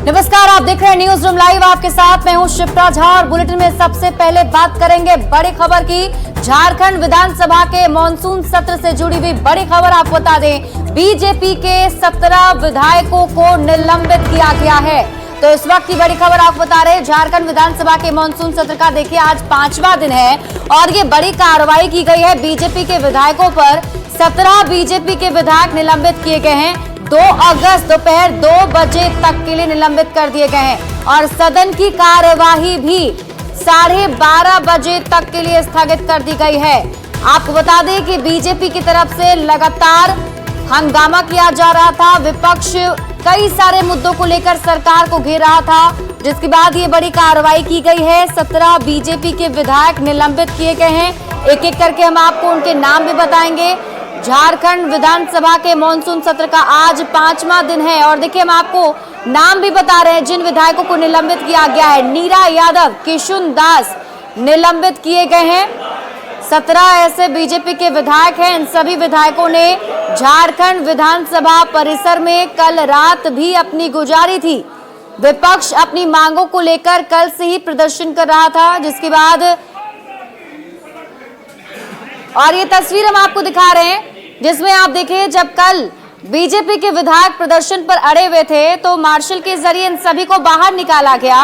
नमस्कार, आप देख रहे हैं न्यूज रूम लाइव। आपके साथ मैं हूं शिप्रा झा और बुलेटिन में सबसे पहले बात करेंगे बड़ी खबर की। झारखंड विधानसभा के मॉनसून सत्र से जुड़ी हुई बड़ी खबर आपको बता दें, बीजेपी के 17 विधायकों को निलंबित किया गया है। तो इस वक्त की बड़ी खबर आपको बता रहे हैं, झारखंड विधानसभा के मॉनसून सत्र का देखिए आज 5वां दिन है और ये बड़ी कार्रवाई की गई है। बीजेपी के विधायकों पर 17 बीजेपी के विधायक निलंबित किए गए हैं। 2 अगस्त दोपहर 2 बजे तक के लिए निलंबित कर दिए गए हैं और सदन की कार्यवाही भी 12:30 बजे तक के लिए स्थगित कर दी गई है। आपको बता दें कि बीजेपी की तरफ से लगातार हंगामा किया जा रहा था। विपक्ष कई सारे मुद्दों को लेकर सरकार को घेर रहा था, जिसके बाद ये बड़ी कार्रवाई की गई है। 17 बीजेपी के विधायक निलंबित किए गए हैं। एक एक करके हम आपको उनके नाम भी बताएंगे। झारखंड विधानसभा के मॉनसून सत्र का आज 5वां दिन है और देखिए हम आपको नाम भी बता रहे हैं जिन विधायकों को निलंबित किया गया है। नीरा यादव, किशुन दास निलंबित किए गए हैं। 17 ऐसे बीजेपी के विधायक हैं। इन सभी विधायकों ने झारखंड विधानसभा परिसर में कल रात भी अपनी गुजारी थी। विपक्ष अपनी मांगों को लेकर कल से ही प्रदर्शन कर रहा था, जिसके बाद और ये तस्वीर हम आपको दिखा रहे हैं जिसमें आप देखिए जब कल बीजेपी के विधायक प्रदर्शन पर अड़े हुए थे तो मार्शल के जरिए इन सभी को बाहर निकाला गया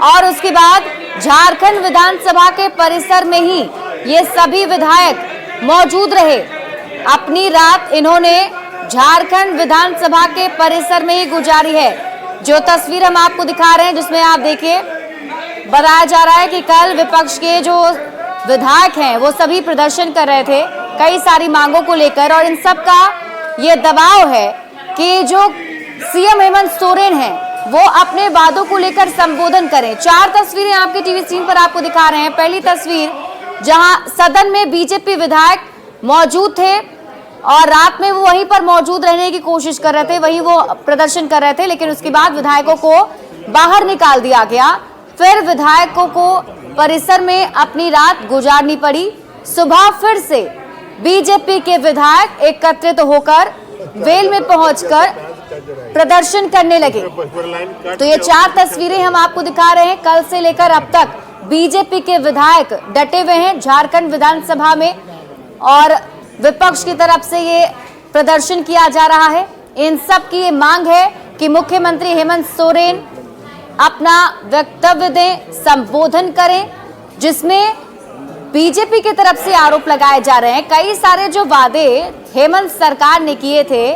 और उसके बाद झारखंड विधानसभा के परिसर में ही ये सभी विधायक मौजूद रहे। अपनी रात इन्होंने झारखंड विधानसभा के परिसर में ही गुजारी है। जो तस्वीर हम आपको दिखा रहे हैं जिसमें आप देखिए बताया जा रहा है कि कल विपक्ष के जो विधायक हैं वो सभी प्रदर्शन कर रहे थे कई सारी मांगों को लेकर और इन सब का ये दबाव है कि जो सीएम हेमंत सोरेन हैं वो अपने वादों को लेकर संबोधन करें। 4 तस्वीरें आपके टीवी स्क्रीन पर आपको दिखा रहे हैं। पहली तस्वीर जहां सदन में बीजेपी विधायक मौजूद थे और रात में वो वहीं पर मौजूद रहने की कोशिश कर रहे थे, वहीं वो प्रदर्शन कर रहे थे, लेकिन उसके बाद विधायकों को बाहर निकाल दिया गया। फिर विधायकों को परिसर में अपनी रात गुजारनी पड़ी। सुबह फिर से बीजेपी के विधायक एकत्रित होकर वेल में पहुंचकर प्रदर्शन करने लगे। तो ये 4 तस्वीरें हम आपको दिखा रहे हैं। कल से लेकर अब तक बीजेपी के विधायक डटे हुए हैं झारखंड विधानसभा में और विपक्ष की तरफ से ये प्रदर्शन किया जा रहा है। इन सब की ये मांग है कि मुख्यमंत्री हेमंत सोरेन अपना वक्तव्य दें, संबोधन करें, जिसमें बीजेपी की तरफ से आरोप लगाए जा रहे हैं। कई सारे जो वादे हेमंत सरकार ने किए थे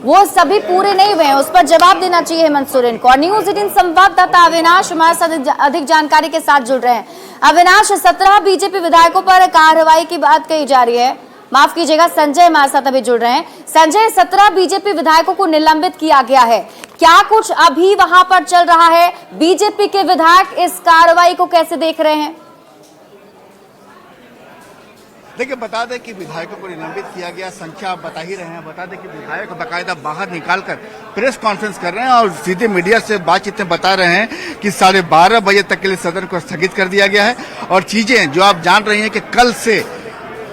वो सभी पूरे नहीं हुए हैं, उस पर जवाब देना चाहिए हेमंत सोरेन को। न्यूज 18 संवाददाता अविनाश हमारे साथ अधिक जानकारी के साथ जुड़ रहे हैं। अविनाश, 17 बीजेपी विधायकों पर कार्रवाई की बात कही जा रही है। माफ कीजिएगा, संजय हमारे साथ अभी जुड़ रहे हैं। संजय, 17 बीजेपी विधायकों को निलंबित किया गया है, क्या कुछ अभी वहां पर चल रहा है? बीजेपी के विधायक इस कार्रवाई को कैसे देख रहे हैं? देखिए, बता दें कि विधायकों को निलंबित किया गया, संख्या आप बता ही रहे हैं। बता दें कि विधायक बाकायदा बाहर निकालकर प्रेस कॉन्फ्रेंस कर रहे हैं और सीधे मीडिया से बातचीत में बता रहे हैं कि 12:30 बजे तक के लिए सदन को स्थगित कर दिया गया है। और चीजें जो आप जान रही हैं कि कल से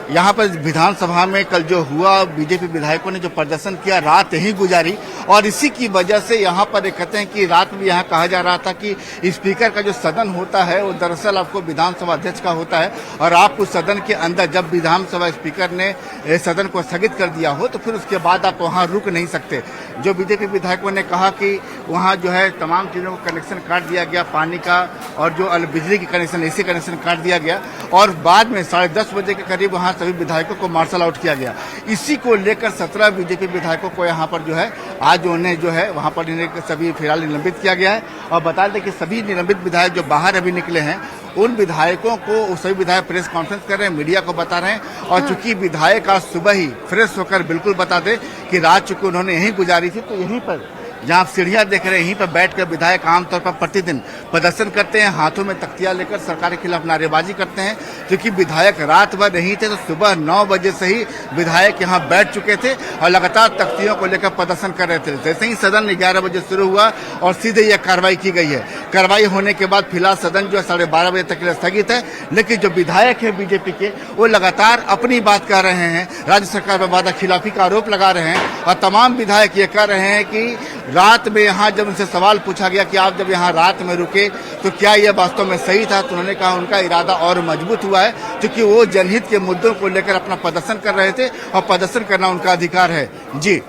यहाँ पर विधानसभा में कल जो हुआ, बीजेपी विधायकों ने जो प्रदर्शन किया, रात ही गुजारी और इसी की वजह से यहाँ पर कहते हैं कि रात में यहाँ कहा जा रहा था कि स्पीकर का जो सदन होता है वो दरअसल आपको विधानसभा अध्यक्ष का होता है और आप उस सदन के अंदर जब विधानसभा स्पीकर ने सदन को स्थगित कर दिया हो तो फिर उसके बाद आप वहाँ रुक नहीं सकते। जो बीजेपी विधायकों ने कहा कि वहाँ जो है तमाम चीज़ों को कनेक्शन काट दिया गया, पानी का और जो बिजली की कनेक्शन, एसी कनेक्शन काट दिया गया और बाद में 10:30 बजे के करीब वहाँ सभी विधायकों को मार्शल आउट किया गया। इसी को लेकर 17 बीजेपी विधायकों को यहाँ पर जो है आज उन्हें जो है वहाँ पर इन्हें सभी फिलहाल निलंबित किया गया है। और बता दें कि सभी निलंबित विधायक जो बाहर अभी निकले हैं उन विधायकों को सभी विधायक प्रेस कॉन्फ्रेंस कर रहे हैं, मीडिया को बता रहे हैं। और चूंकि विधायक आज सुबह ही फ्रेश होकर बिल्कुल बता दें कि रात चूंकि उन्होंने यहीं गुजारी थी, तो यहीं पर जहां आप सीढ़ियां देख रहे हैं यहीं पर बैठकर विधायक आमतौर पर प्रतिदिन प्रदर्शन करते हैं, हाथों में तख्तियां लेकर सरकार के खिलाफ नारेबाजी करते हैं। क्योंकि विधायक रात भर नहीं थे तो सुबह 9 बजे से ही विधायक यहां बैठ चुके थे और लगातार तख्तियों को लेकर प्रदर्शन कर रहे थे। जैसे ही सदन 11 बजे शुरू हुआ और सीधे यह कार्रवाई की गई है। कार्रवाई होने के बाद फिलहाल सदन जो है 12:30 बजे तक के लिए स्थगित है। लेकिन जो विधायक है बीजेपी के, वो लगातार अपनी बात कर रहे हैं, राज्य सरकार पर वादा खिलाफी का आरोप लगा रहे हैं। और तमाम विधायक ये कह रहे हैं कि रात में यहाँ जब उनसे सवाल पूछा गया कि आप जब यहाँ रात में रुके तो क्या यह वास्तव में सही था, तो उन्होंने कहा उनका इरादा और मजबूत हुआ है, क्योंकि वो जनहित के मुद्दों को लेकर अपना प्रदर्शन कर रहे थे और प्रदर्शन करना उनका अधिकार है। जी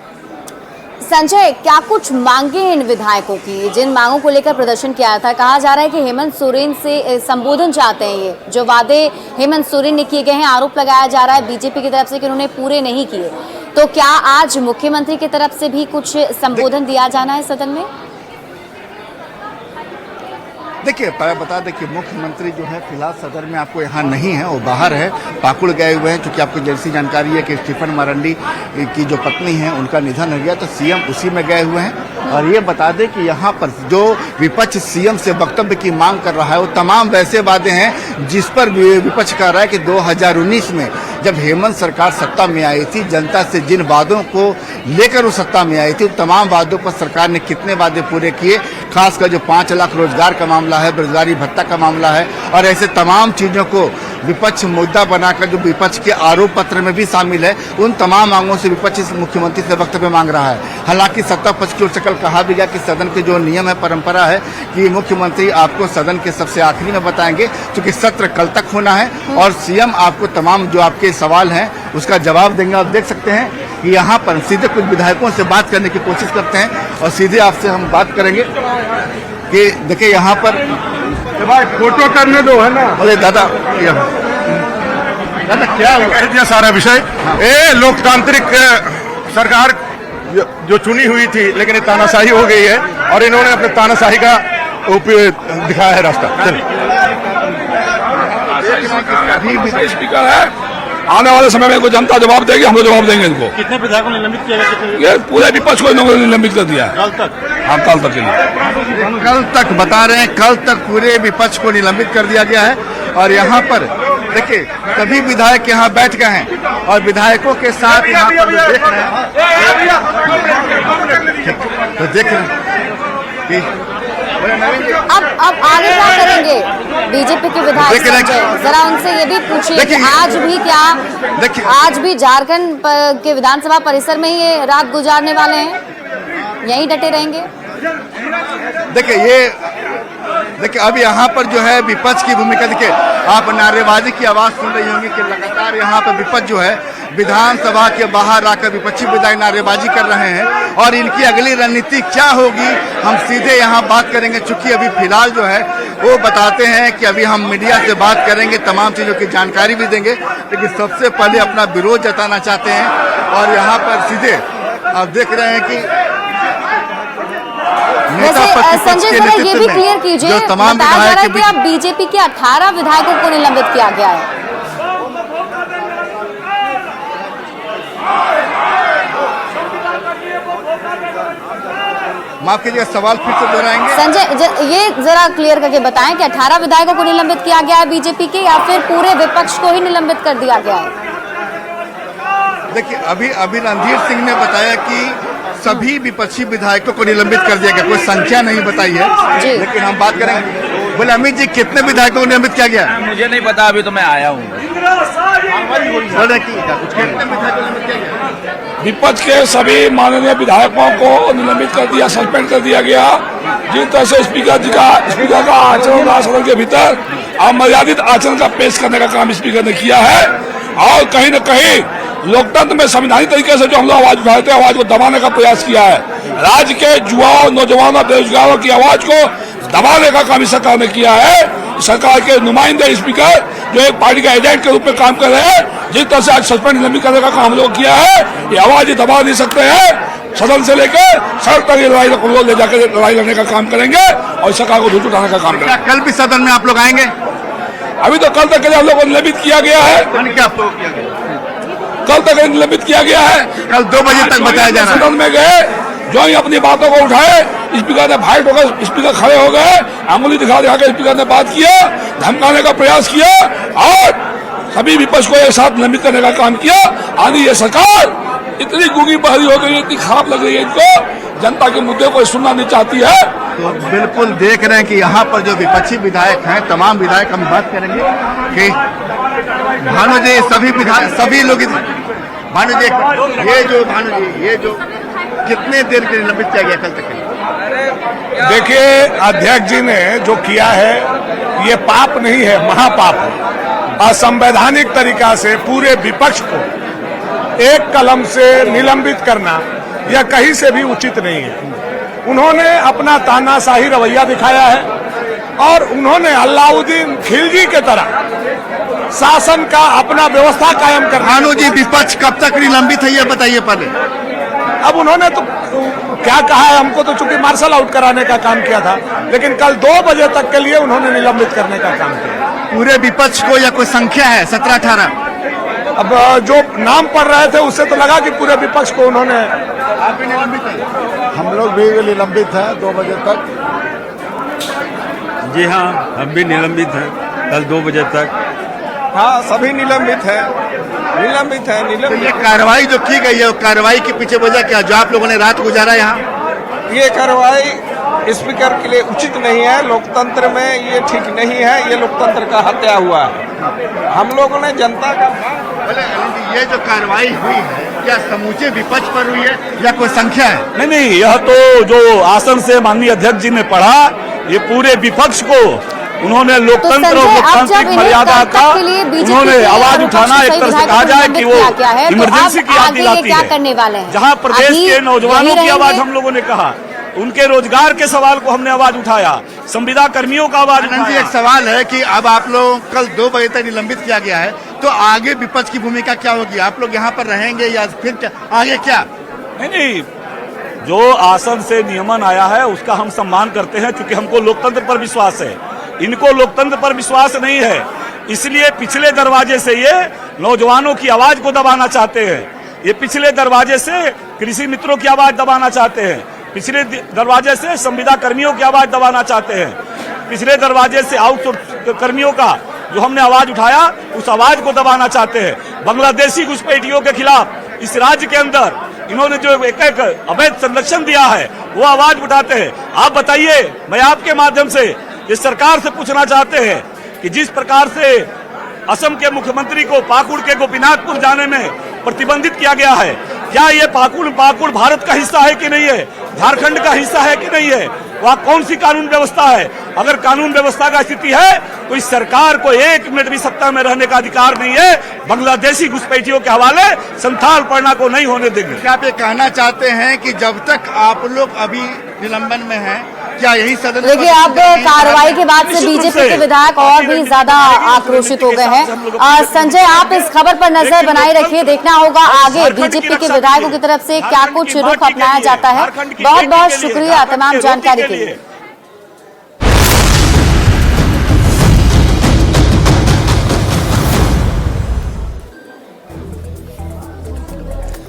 संजय, क्या कुछ मांगे हैं इन विधायकों की, जिन मांगों को लेकर प्रदर्शन किया था? कहा जा रहा है कि हेमंत सोरेन से संबोधन चाहते हैं। ये जो वादे हेमंत सोरेन ने किए गए हैं, आरोप लगाया जा रहा है बीजेपी की तरफ से कि उन्होंने पूरे नहीं किए। तो क्या आज मुख्यमंत्री की तरफ से भी कुछ संबोधन दिया जाना है सदन में? देखिए, बता दें कि मुख्यमंत्री जो है फिलहाल सदन में आपको यहाँ नहीं है, वो बाहर है, पाकुड़ गए हुए हैं। क्योंकि आपको जैसी जानकारी है कि स्टीफन मरांडी की जो पत्नी है उनका निधन हो गया, तो सीएम उसी में गए हुए हैं। और ये बता दें कि यहाँ पर जो विपक्ष सीएम से वक्तव्य की मांग कर रहा है, वो तमाम वैसे वादे हैं जिस पर विपक्ष कह रहा है कि 2019 में जब हेमंत सरकार सत्ता में आई थी, जनता से जिन वादों को लेकर वो सत्ता में आई थी, उन तमाम वादों पर सरकार ने कितने वादे पूरे किए, खासकर जो 5 लाख रोजगार का मामला है, बेरोजगारी भत्ता का मामला है, और ऐसे तमाम चीजों को विपक्ष मुद्दा बनाकर जो विपक्ष के आरोप पत्र में भी शामिल है, उन तमाम मांगों से विपक्ष मुख्यमंत्री से वक्तव्य मांग रहा है। हालांकि सत्ता पक्ष की ओर से कल कहा भी गया कि सदन के जो नियम है, परंपरा है कि मुख्यमंत्री आपको सदन के सबसे आखिरी में बताएंगे, क्योंकि सत्र कल तक होना है और सीएम आपको तमाम जो आपके सवाल हैं उसका जवाब देंगे। आप देख सकते हैं कि यहाँ पर सीधे कुछ विधायकों से बात करने की कोशिश करते हैं और सीधे आपसे हम बात करेंगे कि देखिए यहाँ पर भाई फोटो करने दो, है ना? अरे दादा क्या कह दिया सारा विषय। ये लोकतांत्रिक सरकार जो चुनी हुई थी, लेकिन ये तानाशाही हो गई है और इन्होंने अपने तानाशाही का दिखाया है रास्ता। स्पीकर है, आने वाले समय में इनको जनता जवाब देगी, हम लोग जवाब देंगे इनको। कितने विधायकों ने निलंबित किया गया? ये पूरे विपक्ष को इन्होंने निलंबित कर दिया है। कल तक? हाँ, कल तक के लिए। कल तक बता रहे हैं, कल तक पूरे विपक्ष को निलंबित कर दिया गया है। और यहाँ पर देखिए सभी विधायक यहाँ बैठ गए हैं और विधायकों के साथ यहाँ पर जो देख रहे हैं, तो देख रहे हैं कि अब आगे क्या करेंगे बीजेपी के विधायक संजय? जरा उनसे ये भी पूछिए कि आज भी क्या आज भी झारखंड के विधानसभा परिसर में ही ये रात गुजारने वाले हैं, यहीं डटे रहेंगे? देखिए अब यहाँ पर जो है विपक्ष की भूमिका, देखिए आप नारेबाजी की आवाज सुन रही होंगी कि लगातार यहाँ पर विपक्ष जो है विधानसभा के बाहर आकर विपक्षी विधायक नारेबाजी कर रहे हैं और इनकी अगली रणनीति क्या होगी हम सीधे यहाँ बात करेंगे। चूंकि अभी फिलहाल जो है वो बताते हैं कि अभी हम मीडिया से बात करेंगे, तमाम चीजों की जानकारी भी देंगे, लेकिन सबसे पहले अपना विरोध जताना चाहते हैं। और यहाँ पर सीधे आप देख रहे हैं कि वैसे संजय जरा ये भी क्लियर कीजिए, बताया जा रहा है कि अब बीजेपी के 18 विधायकों को निलंबित किया गया है। माफ कीजिए, सवाल फिर से दोहराएंगे संजय, ये जरा क्लियर करके बताएं कि 18 विधायकों को निलंबित किया गया है बीजेपी के, या फिर पूरे विपक्ष को ही निलंबित कर दिया गया है? देखिए अभी रणधीर सिंह ने बताया कि सभी विपक्षी विधायकों को निलंबित कर दिया गया, कोई संख्या नहीं बताई है, लेकिन हम बात करेंगे। बोले अमित जी, कितने विधायकों को निलंबित किया गया? मुझे नहीं पता, अभी तो मैं आया हूँ। बोले कि कितने विधायकों को निलंबित किया गया? विपक्ष के सभी माननीय विधायकों को निलंबित कर दिया, सस्पेंड कर दिया गया। जिस तरह से स्पीकर का आचरण रहा सदन के भीतर, अमर्यादित आचरण का पेश करने का काम स्पीकर ने किया है और कहीं न कहीं लोकतंत्र में संवैधानिक तरीके से जो हम लोग आवाज उठाते हैं, आवाज को दबाने का प्रयास किया है। राज्य के युवाओं, नौजवानों, बेरोजगारों की आवाज को दबाने का काम इस सरकार ने किया है। सरकार के नुमाइंदे स्पीकर जो एक पार्टी का एजेंट के रूप में काम कर रहे हैं, जिस तरह से आज सस्पेंड निलंबित करने का काम हम लोग किया है, ये आवाज दबा नहीं सकते हैं। सदन से लेकर सड़क तक ये लड़ाई को ले जाकर लड़ाई लड़ने का काम करेंगे और सरकार को धूल उठाने का काम करेंगे। कल भी सदन में आप लोग आएंगे? अभी तो कल तक के लिए हम लोग को निलंबित किया गया है। कल तक निलंबित किया गया है। कल 2 बजे तक बताया जा रहा है। सदन में गए, जो ही अपनी बातों को उठाए, स्पीकर ने फाइट होकर स्पीकर खड़े हो गए, अंगुली दिखा दिखा के स्पीकर ने बात किया, धमकाने का प्रयास किया और सभी विपक्ष को एक साथ निलंबित करने का काम किया। आदि ये सरकार इतनी गुगी बहरी हो गई, इतनी खराब लग रही है इनको, जनता के मुद्दे को सुनना नहीं चाहती है। तो बिल्कुल देख रहे हैं कि यहाँ पर जो विपक्षी विधायक हैं, तमाम विधायक, हम बात करेंगे कि भानु जी, सभी लोग भानु जी, ये जो कितने देर के निलंबित किया गया कल तक? देखिए, अध्यक्ष जी ने जो किया है ये पाप नहीं है, महापाप है। असंवैधानिक तरीका से पूरे विपक्ष को एक कलम से निलंबित करना यह कहीं से भी उचित नहीं है। उन्होंने अपना तानाशाही रवैया दिखाया है और उन्होंने अलाउद्दीन खिलजी के तरह शासन का अपना व्यवस्था कायम कर। भानु जी, विपक्ष कब तक निलंबित है ये बताइए पहले। अब उन्होंने तो क्या कहा है, हमको तो चूंकि मार्शल आउट कराने का काम किया था, लेकिन कल 2 बजे तक के लिए उन्होंने निलंबित करने का काम किया। पूरे विपक्ष को या कोई संख्या है 17-18? अब जो नाम पढ़ रहे थे उससे तो लगा कि पूरे विपक्ष को उन्होंने। आप भी निलंबित है? हम लोग भी निलंबित हैं 2 बजे तक। जी हाँ, हम भी निलंबित हैं कल 2 बजे तक। हाँ, सभी निलंबित है। तो ये कार्रवाई जो की गई है, कार्रवाई के पीछे वजह क्या, जो आप लोगों ने रात गुजारा यहाँ? ये कार्रवाई स्पीकर के लिए उचित नहीं है, लोकतंत्र में ये ठीक नहीं है, ये लोकतंत्र का हत्या हुआ है। हम लोगों ने जनता का। ये जो कार्रवाई हुई है क्या समूचे विपक्ष पर हुई है या कोई संख्या है? नहीं, यह तो जो आसन से माननीय अध्यक्ष जी ने पढ़ा, ये पूरे विपक्ष को उन्होंने लोकतंत्र और लोकतांत्रिक मर्यादा का उन्होंने आवाज उठाना, एक तरह से कहा जाए कि वो इमरजेंसी की याद दिलाती है। जहां प्रदेश के नौजवानों की आवाज हम लोगों ने कहा, उनके रोजगार के सवाल को हमने आवाज उठाया, संविदा कर्मियों का आवाज उठाया। एक सवाल है कि अब आप लोग कल 2 बजे तक निलंबित किया गया है, तो आगे विपक्ष की भूमिका क्या होगी? आप लोग यहाँ पर रहेंगे या फिर आगे क्या? नहीं, जो आसन से नियमन आया है उसका हम सम्मान करते हैं, क्योंकि हमको लोकतंत्र पर विश्वास है। इनको लोकतंत्र पर विश्वास नहीं है, इसलिए पिछले दरवाजे से ये नौजवानों की आवाज को दबाना चाहते हैं। ये पिछले दरवाजे से कृषि मित्रों की आवाज दबाना चाहते हैं, पिछले दरवाजे से संविदा कर्मियों की आवाज दबाना चाहते हैं, पिछले दरवाजे से आउटसोर्स कर्मियों का जो हमने आवाज उठाया उस आवाज को दबाना चाहते हैं। बांग्लादेशी घुसपैठियों के खिलाफ इस राज्य के अंदर इन्होंने जो एक अवैध संरक्षण दिया है वो आवाज उठाते हैं। आप बताइए, मैं आपके माध्यम से इस सरकार से पूछना चाहते हैं कि जिस प्रकार से असम के मुख्यमंत्री को पाकुड़ के गोपीनाथपुर जाने में प्रतिबंधित किया गया है, क्या ये पाकुड़ भारत का हिस्सा है कि नहीं है, झारखंड का हिस्सा है कि नहीं है, वहाँ कौन सी कानून व्यवस्था है? अगर कानून व्यवस्था का स्थिति है तो इस सरकार को 1 मिनट भी सत्ता में रहने का अधिकार नहीं है। बांग्लादेशी घुसपैठियों के हवाले संथाल पढ़ना को नहीं होने देंगे। क्या आप ये कहना चाहते हैं कि जब तक आप लोग अभी निलंबन में हैं, क्या यही सदन? देखिए, अब कार्रवाई के बाद से बीजेपी के विधायक और भी ज्यादा आक्रोशित हो गए हैं। संजय, आप इस खबर पर नजर बनाए रखिए, देखना होगा आगे बीजेपी के विधायकों की तरफ से क्या कुछ रुख अपनाया जाता है। बहुत बहुत शुक्रिया तमाम जानकारी के लिए।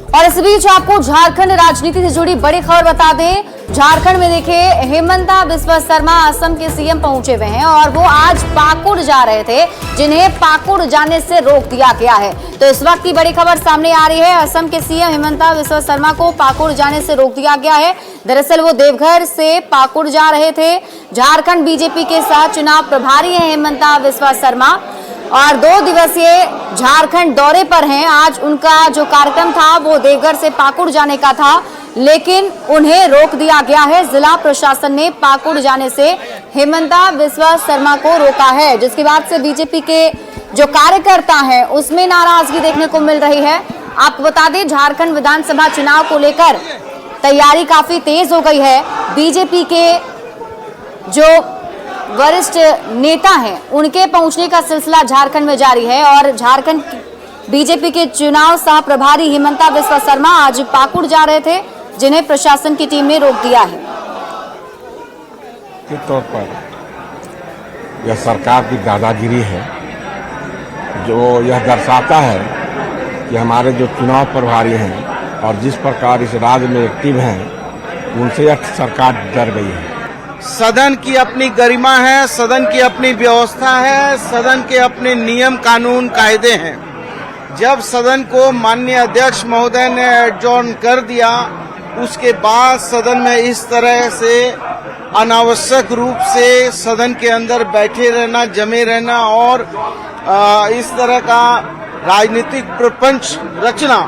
और इस बीच आपको झारखंड राजनीति से जुड़ी बड़ी खबर बता दें। झारखंड में देखिए, हेमंता बिस्वा शर्मा असम के सीएम पहुंचे हुए हैं और वो आज पाकुड़ जा रहे थे, जिन्हें पाकुड़ जाने से रोक दिया गया है। तो इस वक्त की बड़ी खबर सामने आ रही है, असम के सीएम हेमंता बिस्वा शर्मा को पाकुड़ जाने से रोक दिया गया है। दरअसल वो देवघर से पाकुड़ जा रहे थे। झारखंड बीजेपी के सह चुनाव प्रभारी हैं हेमंता बिस्वा शर्मा और 2 दिवसीय झारखंड दौरे पर हैं। आज उनका जो कार्यक्रम था वो देवघर से पाकुड़ जाने का था, लेकिन उन्हें रोक दिया गया है। जिला प्रशासन ने पाकुड़ जाने से हेमंता बिस्वा शर्मा को रोका है, जिसके बाद से बीजेपी के जो कार्यकर्ता हैं उसमें नाराजगी देखने को मिल रही है। आपको बता दें, झारखंड विधानसभा चुनाव को लेकर तैयारी काफी तेज हो गई है। बीजेपी के जो वरिष्ठ नेता हैं उनके पहुंचने का सिलसिला झारखंड में जारी है और झारखंड बीजेपी के चुनाव सह प्रभारी हेमंता बिस्वा शर्मा आज पाकुड़ जा रहे थे, जिन्हें प्रशासन की टीम ने रोक दिया है। के तौर पर यह सरकार की दादागिरी है, जो यह दर्शाता है कि हमारे जो चुनाव प्रभारी हैं और जिस प्रकार इस राज्य में एक्टिव हैं, उनसे यह सरकार डर गई है। सदन की अपनी गरिमा है, सदन की अपनी व्यवस्था है, सदन के अपने नियम कानून कायदे हैं। जब सदन को माननीय अध्यक्ष महोदय ने एडजॉर्न कर दिया उसके बाद सदन में इस तरह से अनावश्यक रूप से सदन के अंदर बैठे रहना, जमे रहना और इस तरह का राजनीतिक प्रपंच रचना,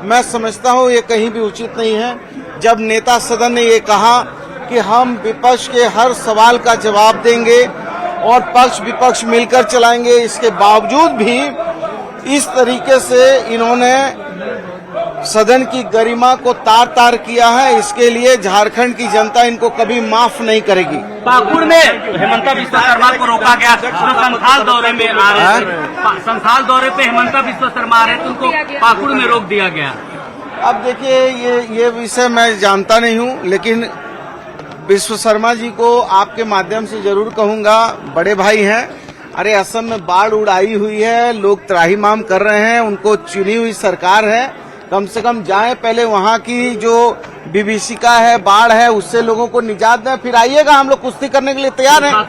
मैं समझता हूं ये कहीं भी उचित नहीं है। जब नेता सदन ने ये कहा कि हम विपक्ष के हर सवाल का जवाब देंगे और पक्ष विपक्ष मिलकर चलाएंगे, इसके बावजूद भी इस तरीके से इन्होंने सदन की गरिमा को तार तार किया है, इसके लिए झारखंड की जनता इनको कभी माफ नहीं करेगी। पाकुड़ में हेमंता बिस्वा शर्मा को रोका गया, संथाल दौरे में आ रहे थे, संथाल दौरे पे हेमंता बिस्वा शर्मा आ रहे थे, उनको पाकुड़ में रोक दिया गया। अब देखिए ये विषय मैं जानता नहीं हूं, लेकिन विश्व शर्मा जी को आपके माध्यम से जरूर कहूंगा, बड़े भाई हैं। अरे असम में बाढ़ उड़ाई हुई है, लोग त्राहिमाम कर रहे हैं, उनको चुनी हुई सरकार है, कम से कम जाएं, पहले वहां की जो विभीषिका है, बाढ़ है, उससे लोगों को निजात दें, फिर आइएगा, हम लोग कुश्ती करने के लिए तैयार हैं।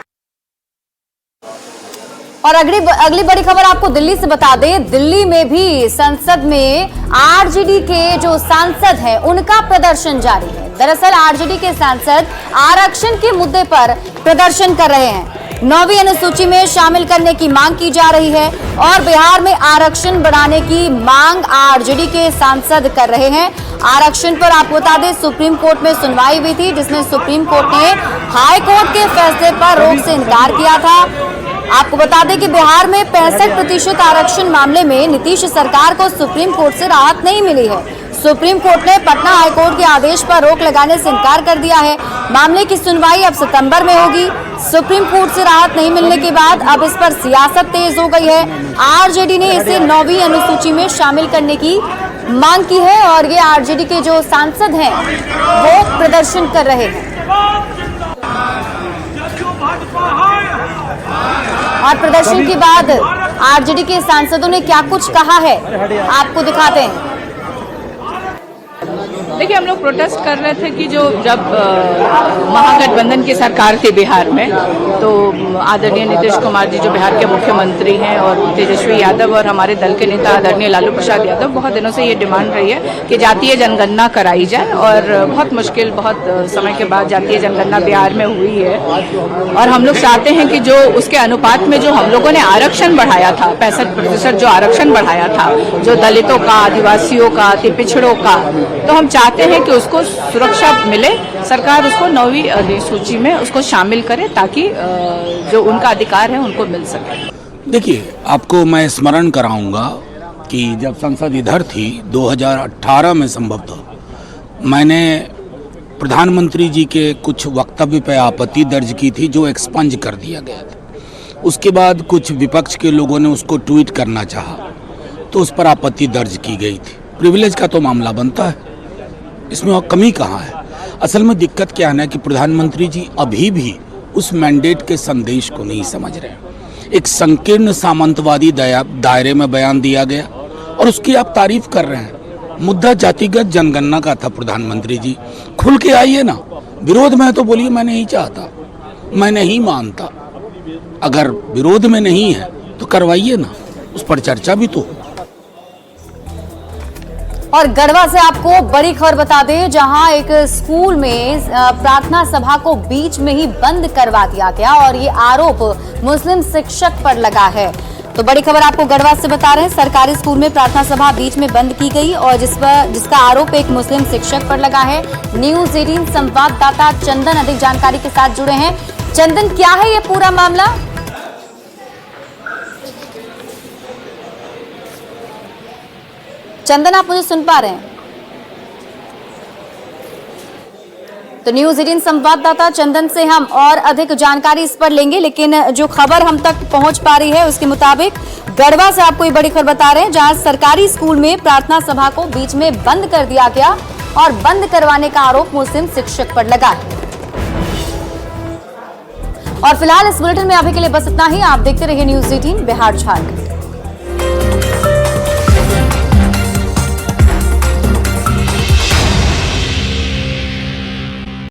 और अगली बड़ी खबर आपको दिल्ली से बता दें, दिल्ली में भी संसद में आरजेडी के जो सांसद हैं उनका प्रदर्शन जारी है। दरअसल आरजेडी के सांसद आरक्षण के मुद्दे पर प्रदर्शन कर रहे हैं। 9वीं अनुसूची में शामिल करने की मांग की जा रही है और बिहार में आरक्षण बढ़ाने की मांग आरजेडी के सांसद कर रहे हैं। आरक्षण पर आपको बता दें, सुप्रीम कोर्ट में सुनवाई हुई थी, जिसमें सुप्रीम कोर्ट ने हाई कोर्ट के फैसले पर रोक से इनकार किया था। आपको बता दें कि बिहार में 65% आरक्षण मामले में नीतीश सरकार को सुप्रीम कोर्ट से राहत नहीं मिली है। सुप्रीम कोर्ट ने पटना हाईकोर्ट के आदेश पर रोक लगाने से इनकार कर दिया है। मामले की सुनवाई अब सितंबर में होगी। सुप्रीम कोर्ट से राहत नहीं मिलने के बाद अब इस पर सियासत तेज हो गई है। आरजेडी ने इसे 9वीं अनुसूची में शामिल करने की मांग की है और ये आरजेडी के जो सांसद हैं वो प्रदर्शन कर रहे हैं। और प्रदर्शन के बाद आरजेडी के सांसदों ने क्या कुछ कहा है आपको दिखाते हैं। देखिए, हम लोग प्रोटेस्ट कर रहे थे कि जब महागठबंधन की सरकार थी बिहार में, तो आदरणीय नीतीश कुमार जी जो बिहार के मुख्यमंत्री हैं और तेजस्वी यादव और हमारे दल के नेता आदरणीय लालू प्रसाद यादव, बहुत दिनों से ये डिमांड रही है कि जातीय जनगणना कराई जाए और बहुत मुश्किल, बहुत समय के बाद जातीय जनगणना बिहार में हुई है। और हम लोग चाहते हैं कि जो उसके अनुपात में जो हम लोगों ने आरक्षण बढ़ाया था, 65% जो आरक्षण बढ़ाया था, जो दलितों का, आदिवासियों का, पिछड़ों का, तो हम चाहते हैं कि उसको सुरक्षा मिले, सरकार उसको 9वीं अधिसूची में उसको शामिल करे ताकि जो उनका अधिकार है उनको मिल सके। देखिए, आपको मैं स्मरण कराऊंगा कि जब संसद इधर थी 2018 में संभवतः मैंने प्रधानमंत्री जी के कुछ वक्तव्य पर आपत्ति दर्ज की थी जो एक्सपंज कर दिया गया था। उसके बाद कुछ विपक्ष के लोगों ने उसको ट्वीट करना चाहा तो उस पर आपत्ति दर्ज की गई थी। प्रिविलेज का तो मामला बनता है, इसमें और कमी कहाँ है। असल में दिक्कत क्या है ना कि प्रधानमंत्री जी अभी भी उस मैंडेट के संदेश को नहीं समझ रहे हैं। एक संकीर्ण सामंतवादी दायरे में बयान दिया गया और उसकी आप तारीफ कर रहे हैं। मुद्दा जातिगत जनगणना का था। प्रधानमंत्री जी खुल के आइए ना, विरोध में तो बोलिए मैं नहीं चाहता, मैं नहीं मानता। अगर विरोध में नहीं है तो करवाइए ना, उस पर चर्चा भी तो। और गढ़वा से आपको बड़ी खबर बता दें, जहां एक स्कूल में प्रार्थना सभा को बीच में ही बंद करवा दिया गया और ये आरोप मुस्लिम शिक्षक पर लगा है। तो बड़ी खबर आपको गढ़वा से बता रहे हैं, सरकारी स्कूल में प्रार्थना सभा बीच में बंद की गई और जिसका आरोप एक मुस्लिम शिक्षक पर लगा है। न्यूज़ 18 संवाददाता चंदन अधिक जानकारी के साथ जुड़े हैं। चंदन, क्या है ये पूरा मामला? चंदन, आप मुझे सुन पा रहे हैं? तो न्यूज़ 18 संवाददाता चंदन से हम और अधिक जानकारी इस पर लेंगे, लेकिन जो खबर हम तक पहुंच पा रही है उसके मुताबिक गढ़वा से आपको ये बड़ी खबर बता रहे हैं, जहां सरकारी स्कूल में प्रार्थना सभा को बीच में बंद कर दिया गया और बंद करवाने का आरोप मुस्लिम शिक्षक पर लगा है। और फिलहाल इस बुलेटिन में अभी के लिए बस इतना ही। आप देखते रहिए न्यूज़ 18 बिहार झारखंड।